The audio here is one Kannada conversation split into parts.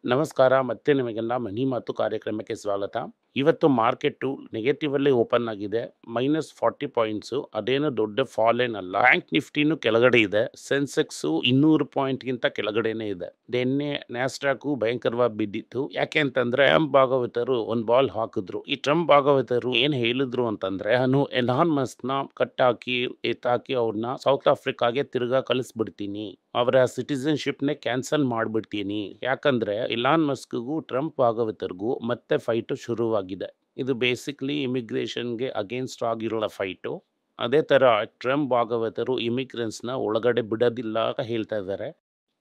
ನಮಸ್ಕಾರ. ಮತ್ತೆ ನಿಮಗೆಲ್ಲ ಮನಿ ಮಾತು ಕಾರ್ಯಕ್ರಮಕ್ಕೆ ಸ್ವಾಗತ. ಇವತ್ತು ಮಾರ್ಕೆಟು ನೆಗೆಟಿವ್ ಅಲ್ಲಿ ಓಪನ್ ಆಗಿದೆ. -40 ಪಾಯಿಂಟ್ಸು. ಅದೇನು ದೊಡ್ಡ ಫಾಲ್ ಏನಲ್ಲ. ಬ್ಯಾಂಕ್ ನಿಫ್ಟಿನೂ ಕೆಳಗಡೆ ಇದೆ. ಸೆನ್ಸೆಕ್ಸು 200 ಪಾಯಿಂಟ್ಗಿಂತ ಕೆಳಗಡೆನೇ ಇದೆ. ನಿನ್ನೆ ನ್ಯಾಸ್ಡಾಕು ಭಯಂಕರವಾಗಿ ಬಿದ್ದಿತ್ತು. ಯಾಕೆ ಅಂತಂದ್ರೆ ಟ್ರಂಪ್ ಭಾಗವತರು ಒಂದು ಬಾಲ್ ಹಾಕಿದ್ರು. ಈ ಟ್ರಂಪ್ ಭಾಗವತರು ಏನ್ ಹೇಳಿದ್ರು ಅಂತಂದ್ರೆ, ನಾನು ಎಲಾನ್ ಮಸ್ಕ್ನ ಕಟ್ಟಾಕಿ ಎತ್ತಾಕಿ ಅವ್ರನ್ನ ಸೌತ್ ಆಫ್ರಿಕಾಗೆ ತಿರ್ಗಾ ಕಳಿಸ್ಬಿಡ್ತೀನಿ, ಅವರ ಸಿಟಿಸನ್ಶಿಪ್ನೇ ಕ್ಯಾನ್ಸಲ್ ಮಾಡ್ಬಿಡ್ತೀನಿ. ಯಾಕಂದ್ರೆ ಇಲಾನ್ ಮಸ್ಕ್ಗೂ ಟ್ರಂಪ್ ಭಾಗವತರಿಗೂ ಮತ್ತೆ ಫೈಟು ಶುರುವಾಗಿದೆ. ಇದು ಬೇಸಿಕ್ಲಿ ಇಮಿಗ್ರೇಷನ್ಗೆ ಅಗೇನ್ಸ್ಟ್ ಆಗಿರೋ ಫೈಟು. ಅದೇ ತರ ಟ್ರಂಪ್ ಭಾಗವತರು ಇಮಿಗ್ರೆಂಟ್ಸ್ನ ಒಳಗಡೆ ಬಿಡೋದಿಲ್ಲ ಅಂತ ಹೇಳ್ತಾ ಇದ್ದಾರೆ.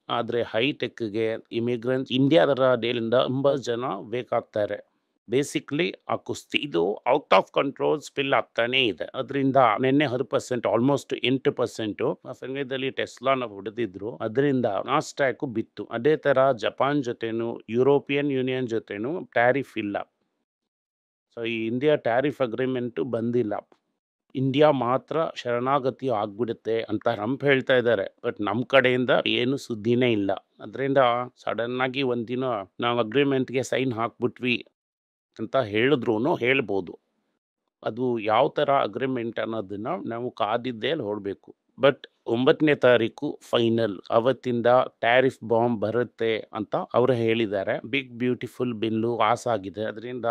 ಆದ್ರೆ ಹೈಟೆಕ್ಗೆ ಇಮಿಗ್ರೆಂಟ್ಸ್ ಇಂಡಿಯಾದ ಡೇಲಿಂದ ತುಂಬಾ ಜನ ಬೇಕಾಗ್ತಾರೆ. ಬೇಸಿಕ್ಲಿ ಆ ಕುಸ್ತಿ ಇದು ಔಟ್ ಆಫ್ ಕಂಟ್ರೋಲ್ ಸ್ಪಿಲ್ ಆಗ್ತಾನೆ ಇದೆ. ಅದರಿಂದ ನಿನ್ನೆ 10%, ಆಲ್ಮೋಸ್ಟ್ 8% ಆ ಸಮಯದಲ್ಲಿ ಟೆಸ್ಲಾನ ಹೊಡೆದಿದ್ರು. ಅದರಿಂದ ನಾಸ್ಟ್ಯಾಕು ಬಿತ್ತು. ಅದೇ ತರ ಜಪಾನ್ ಜೊತೆನು ಯುರೋಪಿಯನ್ ಯೂನಿಯನ್ ಜೊತೆನು ಟ್ಯಾರಿಫ್ ಇಲ್ಲ. ಸೊ ಈ ಇಂಡಿಯಾ ಟ್ಯಾರಿಫ್ ಅಗ್ರಿಮೆಂಟ್ ಬಂದಿಲ್ಲ. ಇಂಡಿಯಾ ಮಾತ್ರ ಶರಣಾಗತಿ ಆಗ್ಬಿಡುತ್ತೆ ಅಂತ ಟ್ರಂಪ್ ಹೇಳ್ತಾ ಇದ್ದಾರೆ. ಬಟ್ ನಮ್ಮ ಕಡೆಯಿಂದ ಏನು ಸುದ್ದಿನೇ ಇಲ್ಲ. ಅದರಿಂದ ಸಡನ್ ಆಗಿ ಒಂದಿನ ನಾವು ಅಗ್ರಿಮೆಂಟ್ಗೆ ಸೈನ್ ಹಾಕ್ಬಿಟ್ವಿ ಅಂತ ಹೇಳಿದ್ರು ಹೇಳ್ಬೋದು. ಅದು ಯಾವ ಥರ ಅಗ್ರಿಮೆಂಟ್ ಅನ್ನೋದನ್ನ ನಾವು ಕಾದಿದ್ದೇ ನೋಡಬೇಕು. ಬಟ್ 9ನೇ ತಾರೀಕು ಫೈನಲ್, ಅವತ್ತಿಂದ ಟ್ಯಾರಿಫ್ ಬಾಂಬ್ ಬರುತ್ತೆ ಅಂತ ಅವರು ಹೇಳಿದ್ದಾರೆ. ಬಿಗ್ ಬ್ಯೂಟಿಫುಲ್ ಬಿಲ್ಲು ಪಾಸ್ ಆಗಿದೆ. ಅದರಿಂದ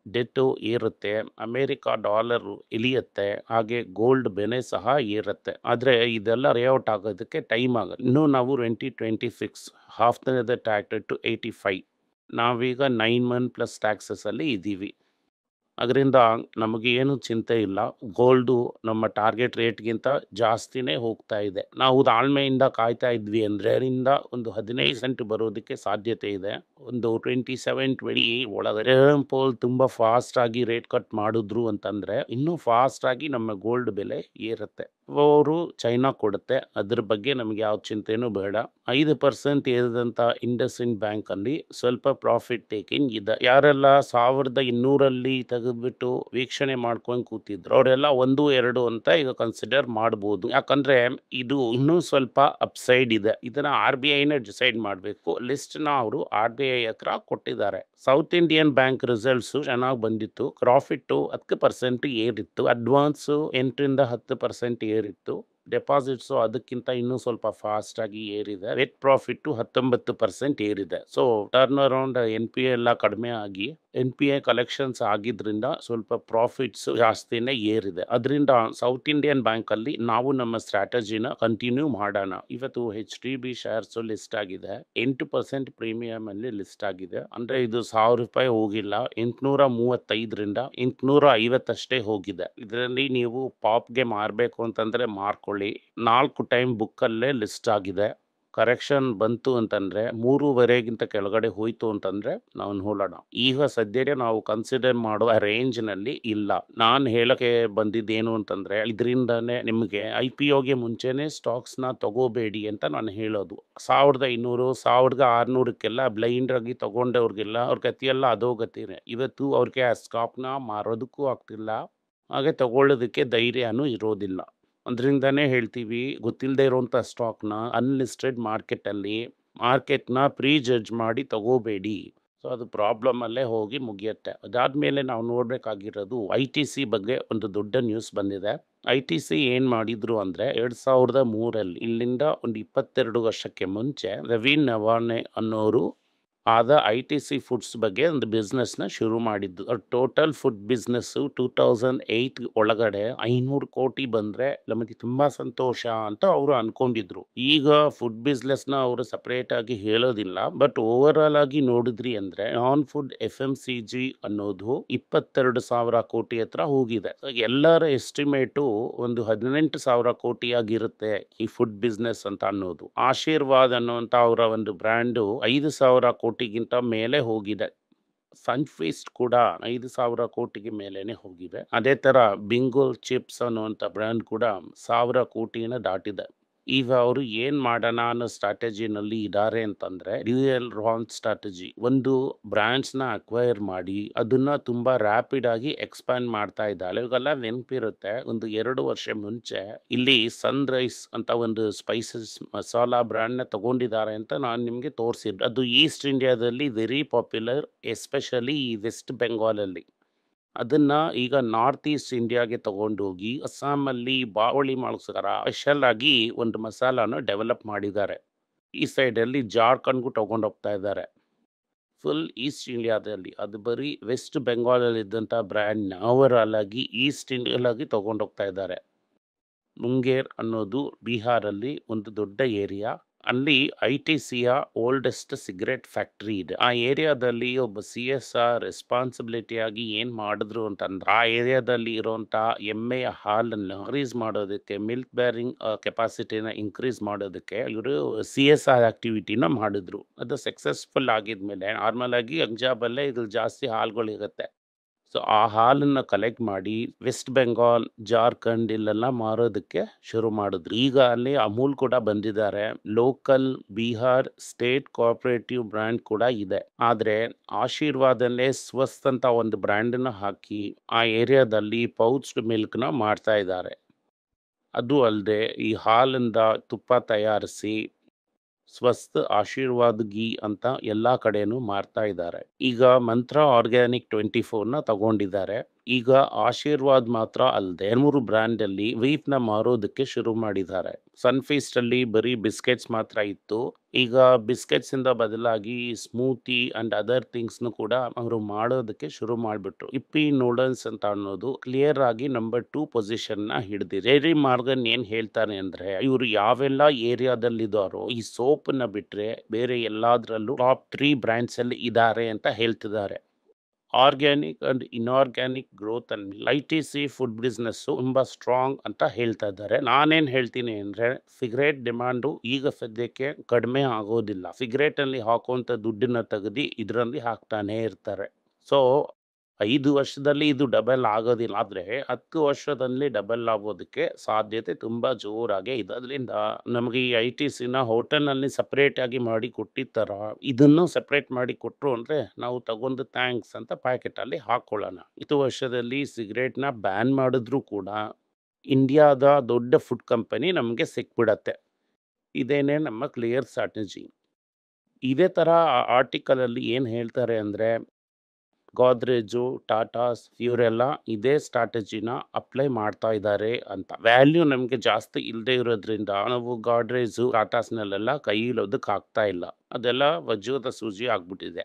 ಡೆಟ್ಟು ಏರುತ್ತೆ, ಅಮೇರಿಕಾ ಡಾಲರು ಇಳಿಯುತ್ತೆ, ಹಾಗೆ ಗೋಲ್ಡ್ ಬೆಲೆ ಸಹ ಏರುತ್ತೆ. ಆದರೆ ಇದೆಲ್ಲ ರೇಔಟ್ ಆಗೋದಕ್ಕೆ ಟೈಮ್ ಆಗುತ್ತೆ. ಇನ್ನು ನಾವು 2026 ಹಾಫ್ ದ ಟ್ಯಾಕ್ಟರ್ ಟು 85, ನಾವೀಗ 9 ಮಂತ್ ಪ್ಲಸ್ ಟ್ಯಾಕ್ಸಸಲ್ಲಿ ಇದ್ದೀವಿ. ಅದರಿಂದ ನಮಗೆ ಏನು ಚಿಂತೆ ಇಲ್ಲ. ಗೋಲ್ಡು ನಮ್ಮ ಟಾರ್ಗೆಟ್ ರೇಟ್ಗಿಂತ ಜಾಸ್ತಿನೇ ಹೋಗ್ತಾ ಇದೆ. ನಾವು ತಾಳ್ಮೆಯಿಂದ ಕಾಯ್ತಾ ಇದ್ವಿ ಅಂದರೆ ಅದರಿಂದ ಒಂದು 15% ಬರೋದಕ್ಕೆ ಸಾಧ್ಯತೆ ಇದೆ. ಒಂದು 27-28 ಒಳಗಡೆ ಪೋಲ್ ತುಂಬ ಫಾಸ್ಟ್ ಆಗಿ ರೇಟ್ ಕಟ್ ಮಾಡಿದ್ರು ಅಂತಂದ್ರೆ ಇನ್ನೂ ಫಾಸ್ಟ್ ಆಗಿ ನಮ್ಮ ಗೋಲ್ಡ್ ಬೆಲೆ ಏರುತ್ತೆ. ಅವರು ಚೈನಾ ಕೊಡುತ್ತೆ, ಅದ್ರ ಬಗ್ಗೆ ನಮಗೆ ಯಾವ ಚಿಂತೆನೂ ಬೇಡ. 5% ಏರಿದಂಥ ಇಂಡಸ್ಇಂಡ್ ಬ್ಯಾಂಕ್ ಅಲ್ಲಿ ಸ್ವಲ್ಪ ಪ್ರಾಫಿಟ್ ಟೇಕಿಂಗ್ ಇದೆ. ಯಾರೆಲ್ಲ 1200 ತೆಗೆದ್ಬಿಟ್ಟು ವೀಕ್ಷಣೆ ಮಾಡ್ಕೊಂಡು ಕೂತಿದ್ರು ಅವರೆಲ್ಲ 1-2 ಅಂತ ಈಗ ಕನ್ಸಿಡರ್ ಮಾಡ್ಬೋದು. ಯಾಕಂದ್ರೆ ಇದು ಇನ್ನೂ ಸ್ವಲ್ಪ ಅಪ್ಸೈಡ್ ಇದೆ. ಇದನ್ನ RBIನೇ ಡಿಸೈಡ್ ಮಾಡಬೇಕು. ಲಿಸ್ಟ್ನ ಅವರು RBI ಹತ್ರ ಕೊಟ್ಟಿದ್ದಾರೆ. ಸೌತ್ ಇಂಡಿಯನ್ ಬ್ಯಾಂಕ್ ರಿಸಲ್ಟ್ಸ್ ಚೆನ್ನಾಗಿ ಬಂದಿತ್ತು. ಪ್ರಾಫಿಟ್ 10% ಏರಿತ್ತು. ಅಡ್ವಾನ್ಸ್ 8-10% ಏರಿತ್ತು. ಡೆಪಾಸಿಟ್ಸು ಅದಕ್ಕಿಂತ ಇನ್ನೂ ಸ್ವಲ್ಪ ಫಾಸ್ಟ್ ಆಗಿ ಏರಿದೆ. ನೆಟ್ ಪ್ರಾಫಿಟ್ 19% ಏರಿದೆ. ಸೊ ಟರ್ನ್ ಅರೌಂಡ್ NPA ಎಲ್ಲ ಕಡಿಮೆ ಆಗಿ NPA ಕಲೆಕ್ಷನ್ಸ್ ಆಗಿದ್ರಿಂದ ಸ್ವಲ್ಪ ಪ್ರಾಫಿಟ್ಸ್ ಜಾಸ್ತಿನೇ ಏರಿದೆ. ಅದರಿಂದ ಸೌತ್ ಇಂಡಿಯನ್ ಬ್ಯಾಂಕ್ ಅಲ್ಲಿ ನಾವು ನಮ್ಮ ಸ್ಟ್ರಾಟಜಿನ ಕಂಟಿನ್ಯೂ ಮಾಡೋಣ. ಇವತ್ತು HDB ಶೇರ್ಸ್ ಲಿಸ್ಟ್ ಆಗಿದೆ. 8% ಪ್ರೀಮಿಯಂ ಅಲ್ಲಿ ಲಿಸ್ಟ್ ಆಗಿದೆ. ಅಂದ್ರೆ ಇದು 1000 ರೂಪಾಯಿ ಹೋಗಿಲ್ಲ. 835ರಿಂದ 850 ಅಷ್ಟೇ ಹೋಗಿದೆ. ಇದರಲ್ಲಿ ನೀವು ಪಾಪ್ಗೆ ಮಾರಬೇಕು ಅಂತಂದ್ರೆ ಮಾರ್ಕೊಳ್ಳಿ. 4 ಟೈಮ್ ಬುಕ್ ಅಲ್ಲೇ ಲಿಸ್ಟ್ ಆಗಿದೆ. ಕರೆಕ್ಷನ್ ಬಂತು ಅಂತಂದ್ರೆ 3.5ಗಿಂತ ಕೆಳಗಡೆ ಹೋಯ್ತು ಅಂತಂದ್ರೆ ನಾವು ನೋಡೋಣ. ಈಗ ಸದ್ಯಕ್ಕೆ ನಾವು ಕನ್ಸಿಡರ್ ಮಾಡುವ ರೇಂಜ್ ನಲ್ಲಿ ಇಲ್ಲ. ನಾನು ಹೇಳಕ್ಕೆ ಬಂದಿದ್ದೇನು ಅಂತಂದ್ರೆ ಇದರಿಂದಾನೇ ನಿಮಗೆ IPOಗೆ ಮುಂಚೆನೆ ಸ್ಟಾಕ್ಸ್ ನ ತಗೋಬೇಡಿ ಅಂತ ನಾನು ಹೇಳೋದು. 1500 1600ಕ್ಕೆಲ್ಲ ಬ್ಲೈಂಡ್ ಆಗಿ ತಗೊಂಡವ್ರಿಗೆಲ್ಲ ಅವ್ರ ಗತಿಯೆಲ್ಲ ಅಧೋಗತಿನೇ. ಇವತ್ತು ಅವ್ರಿಗೆ ಆ ಸ್ಟಾಕ್ನ ಮಾರೋದಕ್ಕೂ ಆಗ್ತಿಲ್ಲ, ಹಾಗೆ ತಗೊಳ್ಳೋದಕ್ಕೆ ಧೈರ್ಯನೂ ಇರೋದಿಲ್ಲ. ಅದರಿಂದನೇ ಹೇಳ್ತೀವಿ, ಗೊತ್ತಿಲ್ಲದೆ ಇರೋಂಥ ಸ್ಟಾಕ್ನ ಅನ್ಲಿಸ್ಟೆಡ್ ಮಾರ್ಕೆಟ್ನ ಪ್ರೀ ಜಡ್ಜ್ ಮಾಡಿ ತಗೋಬೇಡಿ. ಸೊ ಅದು ಪ್ರಾಬ್ಲಮ್ ಅಲ್ಲೇ ಹೋಗಿ ಮುಗಿಯುತ್ತೆ. ಅದಾದ್ಮೇಲೆ ನಾವು ನೋಡ್ಬೇಕಾಗಿರೋದು ITC ಬಗ್ಗೆ ಒಂದು ದೊಡ್ಡ ನ್ಯೂಸ್ ಬಂದಿದೆ. ITC ಏನ್ ಮಾಡಿದ್ರು ಅಂದ್ರೆ 2003 ಇಲ್ಲಿಂದ ಒಂದು 22 ವರ್ಷಕ್ಕೆ ಮುಂಚೆ ರವೀನ್ ನವಾನೆ ಅನ್ನೋರು ಆದ ITC ಫುಡ್ಸ್ ಬಗ್ಗೆ ಒಂದು ಬಿಸ್ನೆಸ್ನ ಶುರು ಮಾಡಿದ್ದು. ಟೋಟಲ್ ಫುಡ್ ಬಿಸ್ನೆಸ್ 2008 ಒಳಗಡೆ 500 ಕೋಟಿ ಬಂದ್ರೆ ನಮಗೆ ತುಂಬಾ ಸಂತೋಷ ಅಂತ ಅವರು ಅನ್ಕೊಂಡಿದ್ರು. ಈಗ ಫುಡ್ ಬಿಸ್ನೆಸ್ನ ಅವರು ಸಪರೇಟ್ ಆಗಿ ಹೇಳೋದಿಲ್ಲ. ಬಟ್ ಓವರ್ ಆಲ್ ಆಗಿ ನೋಡಿದ್ರಿ ಅಂದ್ರೆ ನಾನ್ ಫುಡ್ FMCG ಅನ್ನೋದು 22,000 ಕೋಟಿ ಹತ್ರ ಹೋಗಿದೆ. ಎಲ್ಲರ ಎಸ್ಟಿಮೇಟು ಒಂದು 18,000 ಕೋಟಿ ಆಗಿರುತ್ತೆ ಈ ಫುಡ್ ಬಿಸ್ನೆಸ್ ಅಂತ ಅನ್ನೋದು. ಆಶೀರ್ವಾದ್ ಅನ್ನೋಂತ ಅವರ ಒಂದು ಬ್ರ್ಯಾಂಡು 5,000 ಕೋಟಿಗಿಂತ ಮೇಲೆ ಹೋಗಿದೆ. ಸನ್ಫೀಸ್ಟ್ ಕೂಡ 5,000 ಕೋಟಿಗೆ ಮೇಲೇನೆ ಹೋಗಿದೆ. ಅದೇ ತರ ಬಿಂಗೋ ಚಿಪ್ಸ್ ಅನ್ನುವಂಥ ಬ್ರ್ಯಾಂಡ್ ಕೂಡ 1,000 ಕೋಟಿನ ದಾಟಿದೆ. ಈಗ ಅವರು ಏನ್ ಮಾಡೋಣ ಅನ್ನೋ ಸ್ಟ್ರಾಟಜಿನಲ್ಲಿ ಇದ್ದಾರೆ ಅಂತಂದ್ರೆ ಡ್ಯೂಯಲ್ ರಾಂಗ್ ಸ್ಟ್ರಾಟಜಿ. ಒಂದು ಬ್ರಾಂಡ್ಸ್ನ ಅಕ್ವೈರ್ ಮಾಡಿ ಅದನ್ನ ತುಂಬಾ ರ್ಯಾಪಿಡ್ ಆಗಿ ಎಕ್ಸ್ಪ್ಯಾಂಡ್ ಮಾಡ್ತಾ ಇದ್ದಾರೆ. ಇವಾಗೆಲ್ಲ ನೆನಪಿರುತ್ತೆ, ಒಂದು 2 ವರ್ಷ ಮುಂಚೆ ಇಲ್ಲಿ ಸನ್ ರೈಸ್ ಅಂತ ಒಂದು ಸ್ಪೈಸಸ್ ಮಸಾಲಾ ಬ್ರ್ಯಾಂಡ್ನ ತಗೊಂಡಿದ್ದಾರೆ ಅಂತ ನಾನು ನಿಮಗೆ ತೋರಿಸಿದ್ದೆ. ಅದು ಈಸ್ಟ್ ಇಂಡಿಯಾದಲ್ಲಿ ವೆರಿ ಪಾಪ್ಯುಲರ್, ಎಸ್ಪೆಷಲಿ ಈ ವೆಸ್ಟ್ ಬೆಂಗಾಲಲ್ಲಿ. ಅದನ್ನ ಈಗ ನಾರ್ತ್ ಈಸ್ಟ್ ಇಂಡಿಯಾಗೆ ತಗೊಂಡೋಗಿ ಅಸ್ಸಾಮಲ್ಲಿ ಬಾವಳಿ ಮಾಡೋಸ್ಕರ ಸ್ಪೆಷಲ್ ಆಗಿ ಒಂದು ಮಸಾಲಾನ ಡೆವಲಪ್ ಮಾಡಿದ್ದಾರೆ. ಈ ಸೈಡಲ್ಲಿ ಜಾರ್ಖಂಡ್ಗೂ ತಗೊಂಡೋಗ್ತಾ ಇದ್ದಾರೆ. ಫುಲ್ ಈಸ್ಟ್ ಇಂಡಿಯಾದಲ್ಲಿ ಅದು ಬರೀ ವೆಸ್ಟ್ ಬೆಂಗಾಲಲ್ಲಿ ಇದ್ದಂಥ ಬ್ರ್ಯಾಂಡ್ನ ಓವರಾಲ್ ಆಗಿ ಈಸ್ಟ್ ಇಂಡಿಯಾಲಾಗಿ ತಗೊಂಡೋಗ್ತಾ ಇದ್ದಾರೆ. ಮುಂಗೇರ್ ಅನ್ನೋದು ಬಿಹಾರಲ್ಲಿ ಒಂದು ದೊಡ್ಡ ಏರಿಯಾ. ಅಲ್ಲಿ ಐಟಿಸಿಯ ಓಲ್ಡೆಸ್ಟ್ ಸಿಗರೆಟ್ ಫ್ಯಾಕ್ಟ್ರಿ ಇದೆ. ಆ ಏರಿಯಾದಲ್ಲಿ ಒಬ್ಬ CSR ರೆಸ್ಪಾನ್ಸಿಬಿಲಿಟಿ ಆಗಿ ಏನ್ ಮಾಡಿದ್ರು ಅಂತಂದ್ರೆ ಆ ಏರಿಯಾದಲ್ಲಿ ಇರುವಂತ ಎಮ್ಮೆಯ ಹಾಲನ್ನು ಇನ್ಕ್ರೀಸ್ ಮಾಡೋದಕ್ಕೆ, ಮಿಲ್ಕ್ ಬೇರಿಂಗ್ ಕೆಪಾಸಿಟಿನ ಇನ್ಕ್ರೀಸ್ ಮಾಡೋದಕ್ಕೆ ಇವರು CSR ಆಕ್ಟಿವಿಟಿನ ಮಾಡಿದ್ರು. ಅದು ಸಕ್ಸಸ್ಫುಲ್ ಆಗಿದ್ಮೇಲೆ ನಾರ್ಮಲ್ ಆಗಿ ಪಂಜಾಬಲ್ಲೇ ಇದು ಜಾಸ್ತಿ ಹಾಲುಗಳಿರುತ್ತೆ. ಸೊ ಆ ಹಾಲನ್ನ ಕಲೆಕ್ಟ್ ಮಾಡಿ ವೆಸ್ಟ್ ಬೆಂಗಾಲ್, ಜಾರ್ಖಂಡ್ ಇಲ್ಲೆಲ್ಲ ಮಾರೋದಕ್ಕೆ ಶುರು ಮಾಡಿದ್ರು. ಈಗ ಅಲ್ಲಿ ಅಮೂಲ್ ಕೂಡ ಬಂದಿದ್ದಾರೆ. Local Bihar state cooperative brand ಕೂಡ ಇದೆ. ಆದ್ರೆ ಆಶೀರ್ವಾದಲ್ಲೇ ಸ್ವಸ್ತ್ ಅಂತ ಒಂದು ಬ್ರ್ಯಾಂಡನ್ನ ಹಾಕಿ ಆ ಏರಿಯಾದಲ್ಲಿ ಪೌಚ್ಡ್ ಮಿಲ್ಕ್ನ ಮಾಡ್ತಾ ಇದ್ದಾರೆ. ಅದು ಅಲ್ಲದೆ ಈ ಹಾಲಿಂದ ತುಪ್ಪ ತಯಾರಿಸಿ ಸ್ವಸ್ತ್ ಆಶೀರ್ವಾದ್ ಗೀ ಅಂತ ಎಲ್ಲಾ ಕಡೆನೂ ಮಾರ್ತಾ ಇದ್ದಾರೆ. ಈಗ ಮಂತ್ರ ಆರ್ಗ್ಯಾನಿಕ್ 24ನ ತಗೊಂಡಿದ್ದಾರೆ. ಈಗ ಆಶೀರ್ವಾದ್ ಮಾತ್ರ ಅಲ್ಲದೆ 3 ಬ್ರ್ಯಾಂಡ್ ಅಲ್ಲಿ ವೀಟ್ ನ ಮಾರೋದಕ್ಕೆ ಶುರು ಮಾಡಿದ್ದಾರೆ. ಸನ್ಫೀಸ್ಟ್ ಅಲ್ಲಿ ಬರೀ ಬಿಸ್ಕೆಟ್ಸ್ ಮಾತ್ರ ಇತ್ತು. ಈಗ ಬಿಸ್ಕೆಟ್ಸ್ ಇಂದ ಬದಲಾಗಿ ಸ್ಮೂತಿ ಅಂಡ್ ಅದರ್ ಥಿಂಗ್ಸ್ ಕೂಡ ಅವರು ಮಾಡೋದಕ್ಕೆ ಶುರು ಮಾಡ್ಬಿಟ್ರು. ಇಪ್ಪಿ ನೂಡಲ್ಸ್ ಅಂತ ಅನ್ನೋದು ಕ್ಲಿಯರ್ ಆಗಿ ನಂಬರ್ 2 ಪೊಸಿಷನ್ ನ ಹಿಡಿದಿದೆ. ಜೆರಿ ಮಾರ್ಗನ್ ಏನ್ ಹೇಳ್ತಾನೆ ಅಂದ್ರೆ ಇವರು ಯಾವೆಲ್ಲ ಏರಿಯಾದಲ್ಲಿ ಇದಾರೋ ಈ ಸೋಪ್ ನ ಬಿಟ್ರೆ ಬೇರೆ ಎಲ್ಲಾದ್ರಲ್ಲೂ ಟಾಪ್ 3 ಬ್ರ್ಯಾಂಡ್ಸ್ ಅಲ್ಲಿ ಇದ್ದಾರೆ ಅಂತ ಹೇಳ್ತಿದ್ದಾರೆ. Organic and inorganic growth and ITC food business ತುಂಬಾ ಸ್ಟ್ರಾಂಗ್ ಅಂತ ಹೇಳ್ತಾ ಇದ್ದಾರೆ. ನಾನೇನ್ ಹೇಳ್ತೀನಿ ಅಂದ್ರೆ ಸಿಗರೇಟ್ ಡಿಮಾಂಡು ಈಗ ಸದ್ಯಕ್ಕೆ ಕಡಿಮೆ ಆಗೋದಿಲ್ಲ. ಸಿಗರೇಟ್ ಅಲ್ಲಿ ಹಾಕುವಂತ ದುಡ್ಡನ್ನ ತೆಗೆದು ಇದರಲ್ಲಿ ಹಾಕ್ತಾನೆ ಇರ್ತಾರೆ. ಸೊ 5 ವರ್ಷದಲ್ಲಿ ಇದು ಡಬಲ್ ಆಗೋದಿಲ್ಲ, ಆದ್ರೆ 10 ವರ್ಷದಲ್ಲಿ ಡಬಲ್ ಆಗೋದಕ್ಕೆ ಸಾಧ್ಯತೆ ತುಂಬಾ ಜೋರಾಗೆ ಇದೆ. ಅದರಿಂದ ನಮಗೆ ಈ ITCನ ಹೋಟೆಲ್ನಲ್ಲಿ ಸಪರೇಟ್ ಆಗಿ ಮಾಡಿ ಕೊಟ್ಟಿರ್ತಾರ, ಇದನ್ನು ಸಪರೇಟ್ ಮಾಡಿ ಕೊಟ್ರು ಅಂದ್ರೆ ನಾವು ತಗೊಂಡು ಥ್ಯಾಂಕ್ಸ್ ಅಂತ ಪ್ಯಾಕೆಟ್ ಅಲ್ಲಿ ಹಾಕೊಳ್ಳೋಣ. 10 ವರ್ಷದಲ್ಲಿ ಸಿಗರೇಟ್ನ ಬ್ಯಾನ್ ಮಾಡಿದ್ರು ಕೂಡ ಇಂಡಿಯಾದ ದೊಡ್ಡ ಫುಡ್ ಕಂಪನಿ ನಮಗೆ ಸಿಕ್ಬಿಡತ್ತೆ. ಇದೇನೆ ನಮ್ಮ ಕ್ಲಿಯರ್ ಸ್ಟ್ರಾಟಜಿ. ಇದೇ ತರ ಆರ್ಟಿಕಲ್ ಅಲ್ಲಿ ಏನ್ ಹೇಳ್ತಾರೆ ಅಂದ್ರೆ ಗೋದ್ರೇಜು, ಟಾಟಾಸ್ ಇವರೆಲ್ಲ ಇದೇ ಸ್ಟ್ರಾಟಜಿನ ಅಪ್ಲೈ ಮಾಡ್ತಾ ಇದ್ದಾರೆ ಅಂತ. ವ್ಯಾಲ್ಯೂ ನಮಗೆ ಜಾಸ್ತಿ ಇಲ್ಲದೆ ಇರೋದ್ರಿಂದ ನಾವು ಗೋದ್ರೇಜು, ಟಾಟಾಸ್ನಲ್ಲೆಲ್ಲ ಕೈ ಇಡೋದಕ್ಕೆ ಆಗ್ತಾ ಇಲ್ಲ. ಅದೆಲ್ಲ ವಜ್ರದ ಸೂಜಿ ಆಗ್ಬಿಟ್ಟಿದೆ.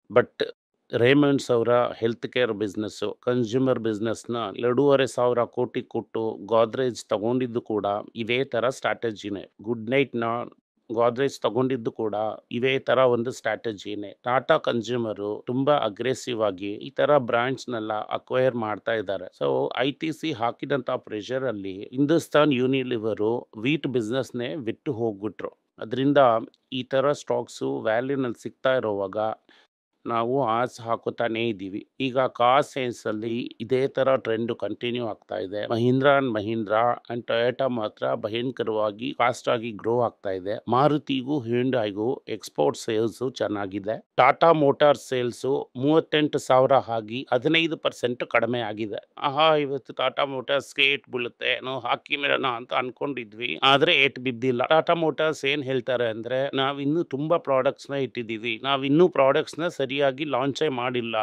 ಬಟ್ ರೇಮಂಡ್ಸ್ ಅವರ ಹೆಲ್ತ್ ಕೇರ್ ಬಿಸ್ನೆಸ್, ಕನ್ಸ್ಯೂಮರ್ ಬಿಸ್ನೆಸ್ನ 2,500 ಕೋಟಿ ಕೊಟ್ಟು ಗೋದ್ರೇಜ್ ತಗೊಂಡಿದ್ದು ಕೂಡ ಇದೇ ತರ ಸ್ಟ್ರಾಟಜಿನೇ. ಗುಡ್ ನೈಟ್ನ ಗೋದ್ರೇಜ್ ತಗೊಂಡಿದ್ದು ಕೂಡ ಇದೇ ತರ ಒಂದು ಸ್ಟ್ರಾಟಜಿನೇ. ಟಾಟಾ ಕನ್ಸ್ಯೂಮರು ತುಂಬಾ ಅಗ್ರೆಸಿವ್ ಆಗಿ ಈ ತರ ಬ್ರಾಂಡ್ಸ್ನೆಲ್ಲ ಅಕ್ವೈರ್ ಮಾಡ್ತಾ ಇದ್ದಾರೆ. ಸೊ ITC ಹಾಕಿದಂತ ಪ್ರೆಷರ್ ಅಲ್ಲಿ ಹಿಂದೂಸ್ತಾನ್ ಯೂನಿಲಿವರು ವೀಟ್ ಬಿಸ್ನೆಸ್ನೇ ಬಿಟ್ಟು ಹೋಗ್ಬಿಟ್ರು. ಅದರಿಂದ ಈ ತರ ಸ್ಟಾಕ್ಸು ವ್ಯಾಲ್ಯೂನಲ್ಲಿ ಸಿಗ್ತಾ ಇರೋವಾಗ ನಾವು ಆಸೆ ಹಾಕುತ್ತಾನೇ ಇದ್ದೀವಿ. ಈಗ ಕಾರ್ ಸೈನ್ಸ್ ಅಲ್ಲಿ ಇದೇ ತರ ಟ್ರೆಂಡ್ ಕಂಟಿನ್ಯೂ ಆಗ್ತಾ ಇದೆ. Mahindra and Mahindra and Toyota ಮಾತ್ರ ಭಯಂಕರವಾಗಿ ಫಾಸ್ಟ್ ಆಗಿ ಗ್ರೋ ಆಗ್ತಾ ಇದೆ. ಮಾರುತಿಗೂ ಹ್ಯುಂಡೈಗೂ ಎಕ್ಸ್ಪೋರ್ಟ್ ಸೇಲ್ಸ್ ಚೆನ್ನಾಗಿದೆ. ಟಾಟಾ ಮೋಟಾರ್ ಸೇಲ್ಸ್ 38,000 ಆಗಿ 15% ಕಡಿಮೆ ಆಗಿದೆ. ಇವತ್ತು ಟಾಟಾ ಮೋಟಾರ್ಸ್ಗೆ ಏಟ್ ಬೀಳುತ್ತೆ ನಾವು ಹಾಕಿ ಮೇಲನ ಅಂತ ಅನ್ಕೊಂಡಿದ್ವಿ, ಆದ್ರೆ ಏಟ್ ಬಿದ್ದಿಲ್ಲ. ಟಾಟಾ ಮೋಟಾರ್ಸ್ ಏನ್ ಹೇಳ್ತಾರೆ ಅಂದ್ರೆ ನಾವ್ ಇನ್ನೂ ತುಂಬಾ ಪ್ರಾಡಕ್ಟ್ಸ್ ನ ಇಟ್ಟಿದೀವಿ, ನಾವ್ ಇನ್ನೂ ಪ್ರಾಡಕ್ಟ್ಸ್ ನ ಸರಿಯಾಗಿ ಲಾಂಚೇ ಮಾಡಿಲ್ಲ.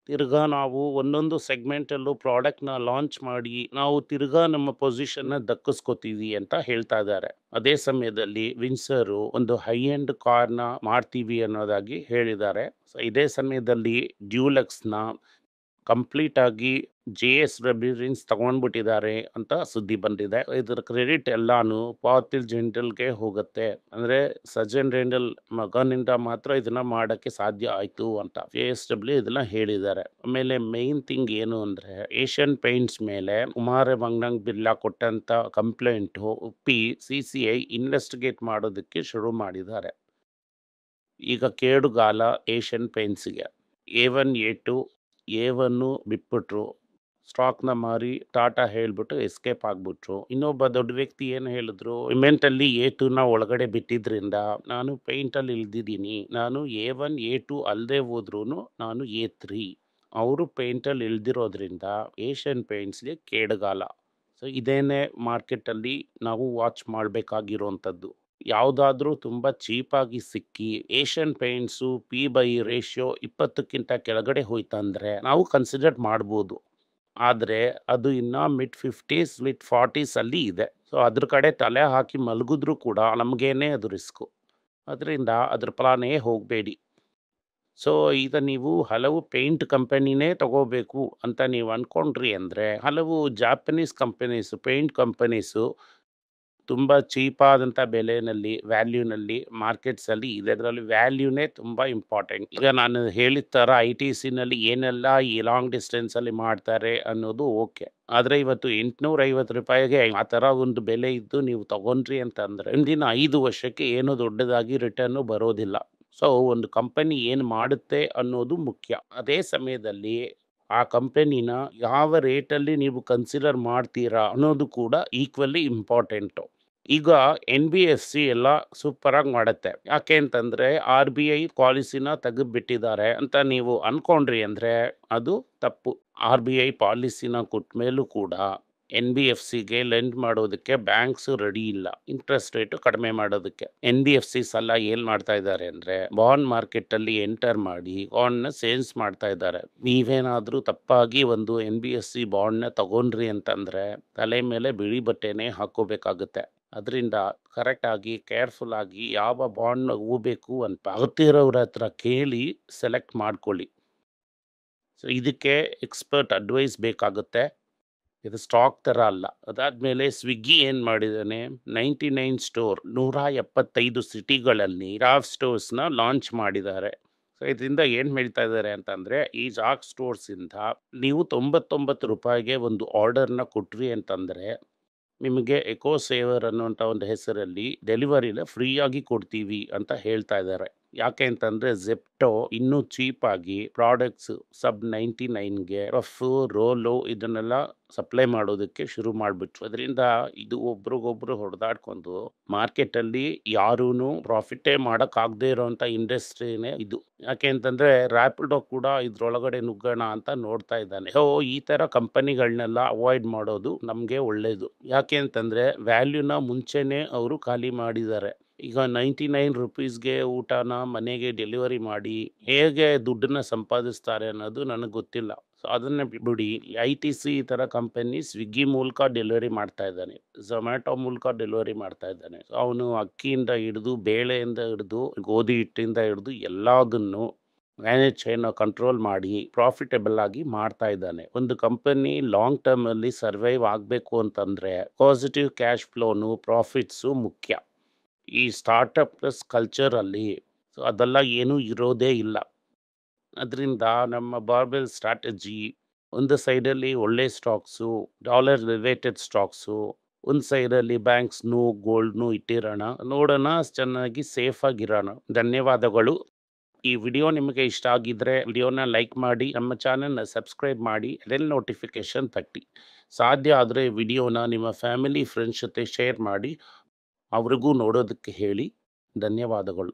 ತಿರ್ಗಾ ನಾವು ಒಂದೊಂದು ಸೆಗ್ಮೆಂಟಲ್ಲೂ ಪ್ರಾಡಕ್ಟ್ನ ಲಾಂಚ್ ಮಾಡಿ ನಾವು ತಿರ್ಗಾ ನಮ್ಮ ಪೊಸಿಷನ್ನ ದಕ್ಕಿಸ್ಕೋತೀವಿ ಅಂತ ಹೇಳ್ತಾ ಇದ್ದಾರೆ. ಅದೇ ಸಮಯದಲ್ಲಿ ವಿನ್ಸರು ಒಂದು ಹೈ ಎಂಡ್ ಕಾರ್ನ ಮಾಡ್ತೀವಿ ಅನ್ನೋದಾಗಿ ಹೇಳಿದ್ದಾರೆ. ಸೊ ಇದೇ ಸಮಯದಲ್ಲಿ ಡ್ಯೂಲಕ್ಸ್ನ ಕಂಪ್ಲೀಟ್ ಆಗಿ JSW ತಗೊಂಡ್ಬಿಟ್ಟಿದ್ದಾರೆ ಅಂತ ಸುದ್ದಿ ಬಂದಿದೆ. ಇದರ ಕ್ರೆಡಿಟ್ ಎಲ್ಲಾನು ಪಾತಿಲ್ ಜಿಂಡಲ್ಗೆ ಹೋಗುತ್ತೆ. ಅಂದ್ರೆ ಸಜನ್ ರೆಂಡಲ್ ಮಗನಿಂದ ಮಾತ್ರ ಇದನ್ನ ಮಾಡಕ್ಕೆ ಸಾಧ್ಯ ಆಯ್ತು ಅಂತ JSW ಇದನ್ನ ಹೇಳಿದ್ದಾರೆ. ಆಮೇಲೆ ಮೇನ್ ಥಿಂಗ್ ಏನು ಅಂದ್ರೆ ಏಷ್ಯನ್ ಪೇಂಟ್ಸ್ ಮೇಲೆ ಕುಮಾರ ಮಂಗನಂಗ್ ಬಿರ್ಲಾ ಕೊಟ್ಟಂತ ಕಂಪ್ಲೇಂಟ್ ಒಪ್ಪಿ CCI ಇನ್ವೆಸ್ಟಿಗೇಟ್ ಮಾಡೋದಕ್ಕೆ ಶುರು ಮಾಡಿದ್ದಾರೆ. ಈಗ ಕೇಡುಗಾಲ ಏಷ್ಯನ್ ಪೇಂಟ್ಸ್ಗೆ A1 A2 A1 ಬಿಟ್ಬಿಟ್ರು. ಸ್ಟಾಕ್ನ ಮಾರಿ ಟಾಟಾ ಹೇಳ್ಬಿಟ್ಟು ಎಸ್ಕೇಪ್ ಆಗ್ಬಿಟ್ರು. ಇನ್ನೊಬ್ಬ ದೊಡ್ಡ ವ್ಯಕ್ತಿ ಏನು ಹೇಳಿದ್ರು, ಸಿಮೆಂಟಲ್ಲಿ A2ನ ಒಳಗಡೆ ಬಿಟ್ಟಿದ್ರಿಂದ ನಾನು ಪೇಂಟಲ್ಲಿ ಇಳ್ದಿದ್ದೀನಿ, ನಾನು A1 A2 ಅಲ್ಲದೆ ಹೋದ್ರೂ ನಾನು A3. ಅವರು ಪೇಂಟಲ್ಲಿ ಇಳ್ದಿರೋದ್ರಿಂದ ಏಷ್ಯನ್ ಪೇಂಟ್ಸ್ಗೆ ಕೇಡುಗಾಲ. ಸೊ ಇದೇನೇ ಮಾರ್ಕೆಟಲ್ಲಿ ನಾವು ವಾಚ್ ಮಾಡಬೇಕಾಗಿರೋಂಥದ್ದು. ಯಾವುದಾದ್ರೂ ತುಂಬ ಚೀಪಾಗಿ ಸಿಕ್ಕಿ ಏಷ್ಯನ್ ಪೇಂಟ್ಸು P/E ರೇಷಿಯೋ 20ಕ್ಕಿಂತ ಕೆಳಗಡೆ ಹೋಯ್ತಂದ್ರೆ ನಾವು ಕನ್ಸಿಡರ್ ಮಾಡ್ಬೋದು. ಆದರೆ ಅದು ಇನ್ನು ಮಿಡ್ 50s ಮಿಡ್ 40s ಅಲ್ಲಿ ಇದೆ. ಸೊ ಅದ್ರ ಕಡೆ ತಲೆ ಹಾಕಿ ಮಲಗಿದ್ರೂ ಕೂಡ ನಮಗೇನೆ ಅದು ರಿಸ್ಕು. ಅದರಿಂದ ಅದ್ರ ಪ್ಲಾನೇ ಹೋಗಬೇಡಿ. ಸೊ ಈಗ ನೀವು ಹಲವು ಪೇಂಟ್ ಕಂಪನಿನೇ ತಗೋಬೇಕು ಅಂತ ನೀವು ಅಂದ್ಕೊಂಡ್ರಿ ಅಂದರೆ ಹಲವು ಜಾಪನೀಸ್ ಕಂಪನೀಸು ಪೇಂಟ್ ಕಂಪನೀಸು ತುಂಬ ಚೀಪಾದಂಥ ಬೆಲೆಯಲ್ಲಿ ವ್ಯಾಲ್ಯೂನಲ್ಲಿ ಮಾರ್ಕೆಟ್ಸಲ್ಲಿ ಇದೆ. ಅದರಲ್ಲಿ ವ್ಯಾಲ್ಯೂನೇ ತುಂಬ ಇಂಪಾರ್ಟೆಂಟ್. ಈಗ ನಾನು ಹೇಳಿದ ಥರ ITCನಲ್ಲಿ ಏನೆಲ್ಲ ಈ ಲಾಂಗ್ ಡಿಸ್ಟೆನ್ಸಲ್ಲಿ ಮಾಡ್ತಾರೆ ಅನ್ನೋದು ಓಕೆ. ಆದರೆ ಇವತ್ತು ₹850ಗೆ ಆ ಥರ ಒಂದು ಬೆಲೆ ಇದ್ದು ನೀವು ತಗೊಂಡ್ರಿ ಅಂತಂದರೆ ಮುಂದಿನ 5 ವರ್ಷಕ್ಕೆ ಏನೂ ದೊಡ್ಡದಾಗಿ ರಿಟರ್ನು ಬರೋದಿಲ್ಲ. ಸೊ ಒಂದು ಕಂಪನಿ ಏನು ಮಾಡುತ್ತೆ ಅನ್ನೋದು ಮುಖ್ಯ. ಅದೇ ಸಮಯದಲ್ಲಿ ಆ ಕಂಪನಿನ ಯಾವ ರೇಟಲ್ಲಿ ನೀವು ಕನ್ಸಿಡರ್ ಮಾಡ್ತೀರಾ ಅನ್ನೋದು ಕೂಡ ಈಕ್ವಲಿ ಇಂಪಾರ್ಟೆಂಟು. ಈಗ NBFC ಎಲ್ಲ ಸೂಪರಾಗಿ ಮಾಡುತ್ತೆ. ಯಾಕೆ ಅಂತಂದರೆ RBI ಪಾಲಿಸಿನ ತೆಗೆದುಬಿಟ್ಟಿದ್ದಾರೆ ಅಂತ ನೀವು ಅಂದ್ಕೊಂಡ್ರಿ ಅಂದರೆ ಅದು ತಪ್ಪು. RBI ಪಾಲಿಸಿನ ಕೊಟ್ಟ ಮೇಲೂ ಕೂಡ NBFCಗೆ ಲೆಂಡ್ ಮಾಡೋದಕ್ಕೆ ಬ್ಯಾಂಕ್ಸ್ ರೆಡಿ ಇಲ್ಲ, ಇಂಟ್ರೆಸ್ಟ್ ರೇಟು ಕಡಿಮೆ ಮಾಡೋದಕ್ಕೆ. NBFCs ಎಲ್ಲ ಏನು ಮಾಡ್ತಾ ಇದ್ದಾರೆ ಅಂದರೆ ಬಾಂಡ್ ಮಾರ್ಕೆಟಲ್ಲಿ ಎಂಟರ್ ಮಾಡಿ ಬಾಂಡ್ನ ಸೇಲ್ಸ್ ಮಾಡ್ತಾ ಇದ್ದಾರೆ. ನೀವೇನಾದರೂ ತಪ್ಪಾಗಿ ಒಂದು NBFC ಬಾಂಡ್ನ ತಗೊಂಡ್ರಿ ಅಂತಂದರೆ ತಲೆ ಮೇಲೆ ಬಿಳಿ ಬಟ್ಟೆನೇ ಹಾಕೋಬೇಕಾಗುತ್ತೆ. ಅದರಿಂದ ಕರೆಕ್ಟಾಗಿ ಕೇರ್ಫುಲ್ಲಾಗಿ ಯಾವ ಬಾಂಡ್ನ ಹೋಗಬೇಕು ಅಂತ ಗೊತ್ತಿರೋರ ಹತ್ರ ಕೇಳಿ ಸೆಲೆಕ್ಟ್ ಮಾಡ್ಕೊಳ್ಳಿ. ಸೊ ಇದಕ್ಕೆ ಎಕ್ಸ್ಪರ್ಟ್ ಅಡ್ವೈಸ್ ಬೇಕಾಗುತ್ತೆ. ಇದು ಸ್ಟಾಕ್ ಥರ ಅಲ್ಲ. ಅದಾದಮೇಲೆ ಸ್ವಿಗ್ಗಿ ಏನು ಮಾಡಿದ್ದಾನೆ, 99 ಸ್ಟೋರ್ 175 ಸಿಟಿಗಳಲ್ಲಿ ಜಾಕ್ ಸ್ಟೋರ್ಸ್ನ ಲಾಂಚ್ ಮಾಡಿದ್ದಾರೆ. ಸೊ ಇದರಿಂದ ಏನು ಹೇಳ್ತಾ ಇದ್ದಾರೆ ಅಂತಂದರೆ ಈ ಜಾಕ್ ಸ್ಟೋರ್ಸಿಂದ ನೀವು ₹99ಗೆ ಒಂದು ಆರ್ಡರ್ನ ಕೊಟ್ರಿ ಅಂತಂದರೆ ನಿಮಗೆ ಎಕೋ ಸೇವರ್ ಅನ್ನುವಂಥ ಒಂದು ಹೆಸರಲ್ಲಿ ಡೆಲಿವರಿನ ಫ್ರೀಯಾಗಿ ಕೊಡ್ತೀವಿ ಅಂತ ಹೇಳ್ತಾ ಇದ್ದಾರೆ. ಯಾಕೆ ಅಂತಂದರೆ ಝೆಪ್ಟೋ ಇನ್ನೂ ಚೀಪಾಗಿ ಪ್ರಾಡಕ್ಟ್ಸ್ ಸಬ್ 99ಗೆ ರಫು ರೋಲು ಇದನ್ನೆಲ್ಲ ಸಪ್ಲೈ ಮಾಡೋದಕ್ಕೆ ಶುರು ಮಾಡಿಬಿಟ್ರು. ಅದರಿಂದ ಇದು ಒಬ್ರಿಗೊಬ್ರು ಹೊಡೆದಾಡ್ಕೊಂಡು ಮಾರ್ಕೆಟಲ್ಲಿ ಯಾರೂ ಪ್ರಾಫಿಟೇ ಮಾಡೋಕ್ಕಾಗದೇ ಇರೋವಂಥ ಇಂಡಸ್ಟ್ರಿನೇ ಇದು. ಯಾಕೆ ಅಂತಂದರೆ ರ್ಯಾಪಿಡೋ ಕೂಡ ಇದ್ರೊಳಗಡೆ ನುಗ್ಗೋಣ ಅಂತ ನೋಡ್ತಾ ಇದ್ದಾನೆ. ಸೊ ಈ ಥರ ಕಂಪನಿಗಳನ್ನೆಲ್ಲ ಅವಾಯ್ಡ್ ಮಾಡೋದು ನಮಗೆ ಒಳ್ಳೆಯದು. ಯಾಕೆ ಅಂತಂದರೆ ವ್ಯಾಲ್ಯೂನ ಮುಂಚೆನೇ ಅವರು ಖಾಲಿ ಮಾಡಿದ್ದಾರೆ. ಈಗ 99 ರುಪೀಸ್ಗೆ ಊಟನ ಮನೆಗೆ ಡೆಲಿವರಿ ಮಾಡಿ ಹೇಗೆ ದುಡ್ಡನ್ನ ಸಂಪಾದಿಸ್ತಾರೆ ಅನ್ನೋದು ನನಗೆ ಗೊತ್ತಿಲ್ಲ. ಸೊ ಅದನ್ನು ಬಿಡಿ. ITC ಈ ಥರ ಕಂಪನಿ ಸ್ವಿಗ್ಗಿ ಮೂಲಕ ಡೆಲಿವರಿ ಮಾಡ್ತಾ ಇದ್ದಾನೆ, ಝೊಮ್ಯಾಟೊ ಮೂಲಕ ಡೆಲಿವರಿ ಮಾಡ್ತಾ ಇದ್ದಾನೆ. ಸೊ ಅವನು ಅಕ್ಕಿಯಿಂದ ಹಿಡಿದು ಬೇಳೆಯಿಂದ ಹಿಡಿದು ಗೋಧಿ ಹಿಟ್ಟಿಂದ ಹಿಡಿದು ಎಲ್ಲದನ್ನು ಮ್ಯಾನೇಜ್ ಚೈನ್ ಕಂಟ್ರೋಲ್ ಮಾಡಿ ಪ್ರಾಫಿಟಬಲ್ ಆಗಿ ಮಾಡ್ತಾ ಇದ್ದಾನೆ. ಒಂದು ಕಂಪನಿ ಲಾಂಗ್ ಟರ್ಮಲ್ಲಿ ಸರ್ವೈವ್ ಆಗಬೇಕು ಅಂತಂದರೆ ಪಾಸಿಟಿವ್ ಕ್ಯಾಶ್ ಫ್ಲೋನು ಪ್ರಾಫಿಟ್ಸು ಮುಖ್ಯ. ಈ ಸ್ಟಾರ್ಟಪ್ ಪ್ಲಸ್ ಕಲ್ಚರಲ್ಲಿ ಸೊ ಅದೆಲ್ಲ ಏನೂ ಇರೋದೇ ಇಲ್ಲ. ಅದರಿಂದ ನಮ್ಮ ಬಾರ್ಬೆಲ್ ಸ್ಟ್ರಾಟಜಿ ಒಂದು ಸೈಡಲ್ಲಿ ಒಳ್ಳೆ ಸ್ಟಾಕ್ಸು, ಡಾಲರ್ ರಿಲೇಟೆಡ್ ಸ್ಟಾಕ್ಸು, ಒಂದು ಸೈಡಲ್ಲಿ ಬ್ಯಾಂಕ್ಸ್ನು ಗೋಲ್ಡ್ನು ಇಟ್ಟಿರೋಣ, ನೋಡೋಣ ಚೆನ್ನಾಗಿ ಸೇಫಾಗಿರೋಣ. ಧನ್ಯವಾದಗಳು. ಈ ವಿಡಿಯೋ ನಿಮಗೆ ಇಷ್ಟ ಆಗಿದ್ದರೆ ವಿಡಿಯೋನ ಲೈಕ್ ಮಾಡಿ, ನಮ್ಮ ಚಾನಲ್ನ ಸಬ್ಸ್ಕ್ರೈಬ್ ಮಾಡಿ, ಬೆಲ್ ನೋಟಿಫಿಕೇಷನ್ ತಟ್ಟಿ. ಸಾಧ್ಯ ಆದರೆ ವಿಡಿಯೋನ ನಿಮ್ಮ ಫ್ಯಾಮಿಲಿ ಫ್ರೆಂಡ್ಸ್ ಜೊತೆ ಶೇರ್ ಮಾಡಿ, ಅವ್ರಿಗೂ ನೋಡೋದಕ್ಕೆ ಹೇಳಿ. ಧನ್ಯವಾದಗಳು.